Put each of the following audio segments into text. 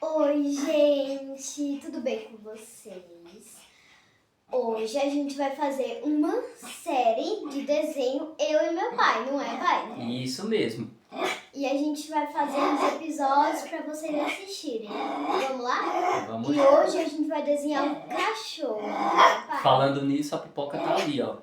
Oi, gente, tudo bem com vocês? Hoje a gente vai fazer uma série de desenho, eu e meu pai, não é, pai? Isso mesmo. E a gente vai fazer uns episódios para vocês assistirem. Vamos lá? Vamos. E hoje a gente vai desenhar um cachorro, né, pai? Falando nisso, a pipoca tá ali, ó.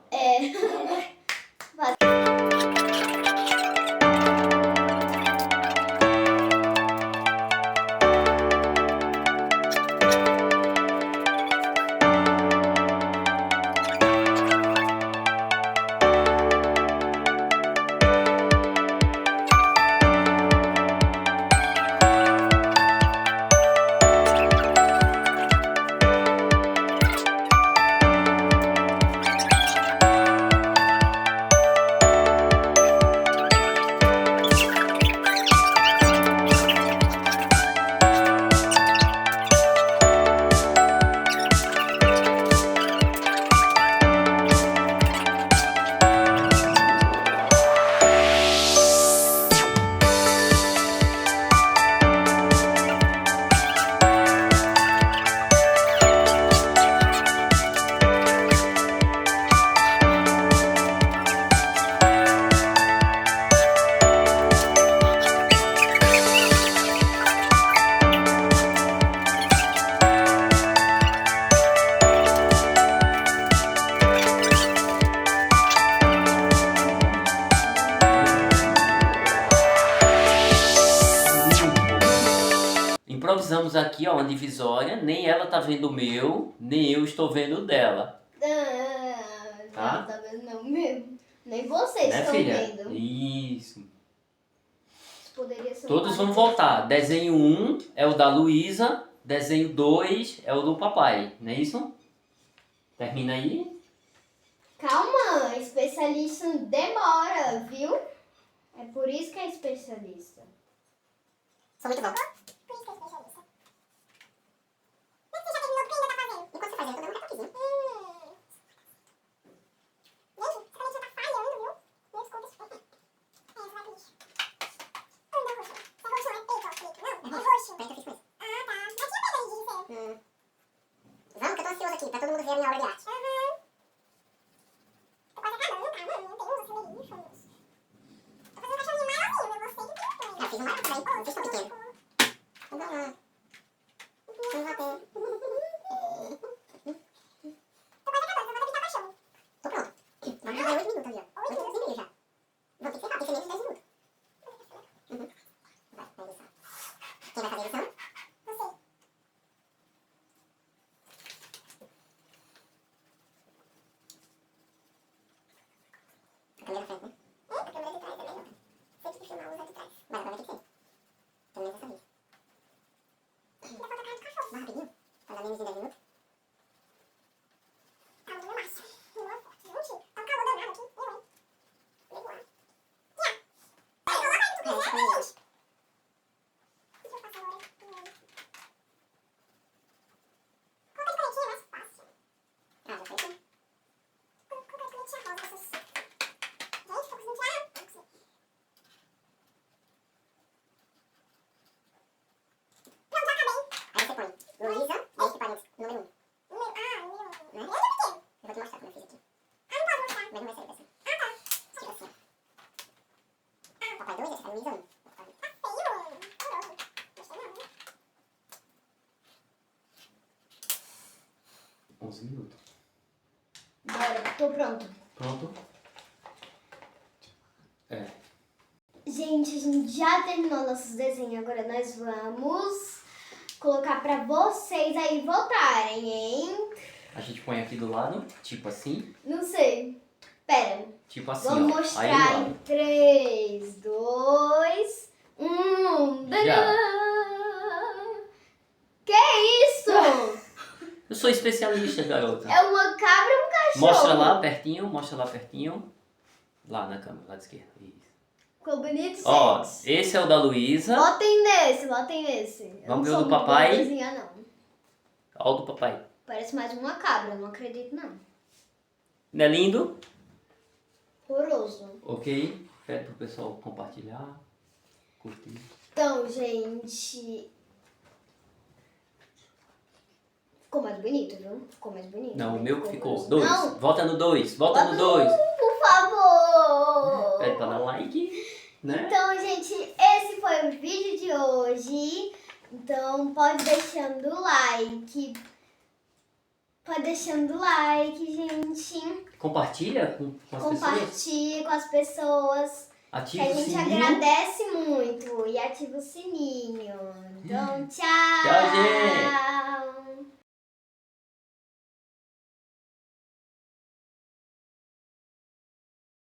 Improvisamos aqui, ó, uma divisória. Nem ela tá vendo o meu, nem eu estou vendo o dela. Não, tá vendo não mesmo. Nem vocês Né, estão filha? vendo. Isso. Isso poderia ser um Todos vão padrão. voltar. Desenho 1 é o da Luísa, desenho 2 é o do papai, não é isso? Termina aí. Calma, especialista demora, viu? É por isso que é especialista. Sou muito bom. Por isso que é especialista. Mas você já terminou o que ainda tá fazendo? Enquanto você faz, eu tô dando um retoquezinho. Gente, essa caneta já tá falhando, viu? Meu desconto isso. Essa vai pro lixo. Anda, roxo. Isso é roxo, não é preto, ó, preto. Não, é roxo. Preto eu fiz com isso. Ah, tá. Mas tinha medo aí de ser. Vamos, que eu tô ansioso aqui, pra todo mundo ver a minha obra de arte. Tô quase acabando, tá? Não tem uns acelerinhos, fomos. Tô fazendo um cachorrinho maiorzinho, eu gostei do pinto. Eu fiz um maior também, não fiz tão pequeno. Não dá nada. Não vai ter. Tô quase acabando, só falta pintar o cachorro. Tô pronto. Vamos fazer 8 minutos ali, ó. 8 minutos e meio já. Vou ter que ser rápido, tem que ser menos de 10 minutos. Vai, vai edição. Quem vai fazer a edição? Você. A câmera da frente, né? A câmera de trás é melhor. Sempre que filmar, usa de trás. Mas agora vai ter que ser. Pelo menos dessa vez. Ainda falta a cara do cachorro. Vai rapidinho. Vai dar menos de 10 minutos. Tá muito macho. Nossa, gente. Tá um calor danado aqui. Eu, hein? Ligo lá. Tia. Coloca aí no cozinha, gente. O que eu faço agora? Coloca de correntinha, é mais fácil. Ah, já foi aqui. Coloca de correntinha rosa, pra você. Gente, tô conseguindo tirar. Não consegui. Pronto, já acabei. Aí você põe Luísa, entre parênteses, número 1. Número 1. Né? Ele é pequeno. Eu vou te mostrar como eu fiz aqui. Ah, não pode mostrar. Mas não vai sair dessa. Ah, tá. Tipo assim, ó. Papai 2, esse tá Luísa 1. Tá feio. Horroroso. Gostei não, né? 11 minutos. Bora, tô pronto. Pronto? É. Gente, a gente já terminou nossos desenhos, agora nós vamos colocar pra vocês aí votarem, hein? A gente põe aqui do lado, tipo assim. Não sei. Pera, Tipo assim, vamos ó. Aí do mostrar em lado. 3, 2, 1. Já. Que isso? Eu sou especialista, garota. É uma cabra e um cachorro. Mostra lá pertinho, mostra lá pertinho. Lá na câmera, lá de esquerda. Isso. Ficou bonito, Ó, gente? esse é o da Luísa. Votem nesse, votem nesse. Eu Vamos não ver o sou do muito boa papai? pra desenhar, não. Ó o do papai. Parece mais uma cabra, não acredito, não. Não é lindo? Horroroso. Ok? Pede pro pessoal compartilhar, curtir. Então, gente, Ficou mais bonito, viu? Ficou mais bonito. Não, o meu que ficou. grosso. 2. Não, Volta no 2. Volta no 2. por favor. Pede pra dar like, né? Então, gente, esse foi o vídeo de hoje. Então, pode deixando o like. Pode deixando o like, gente. Compartilha com as pessoas. Compartilhe com as pessoas. Que Ativa a o gente sininho. agradece muito. E ativa o sininho. Então, tchau. Tchau, gente.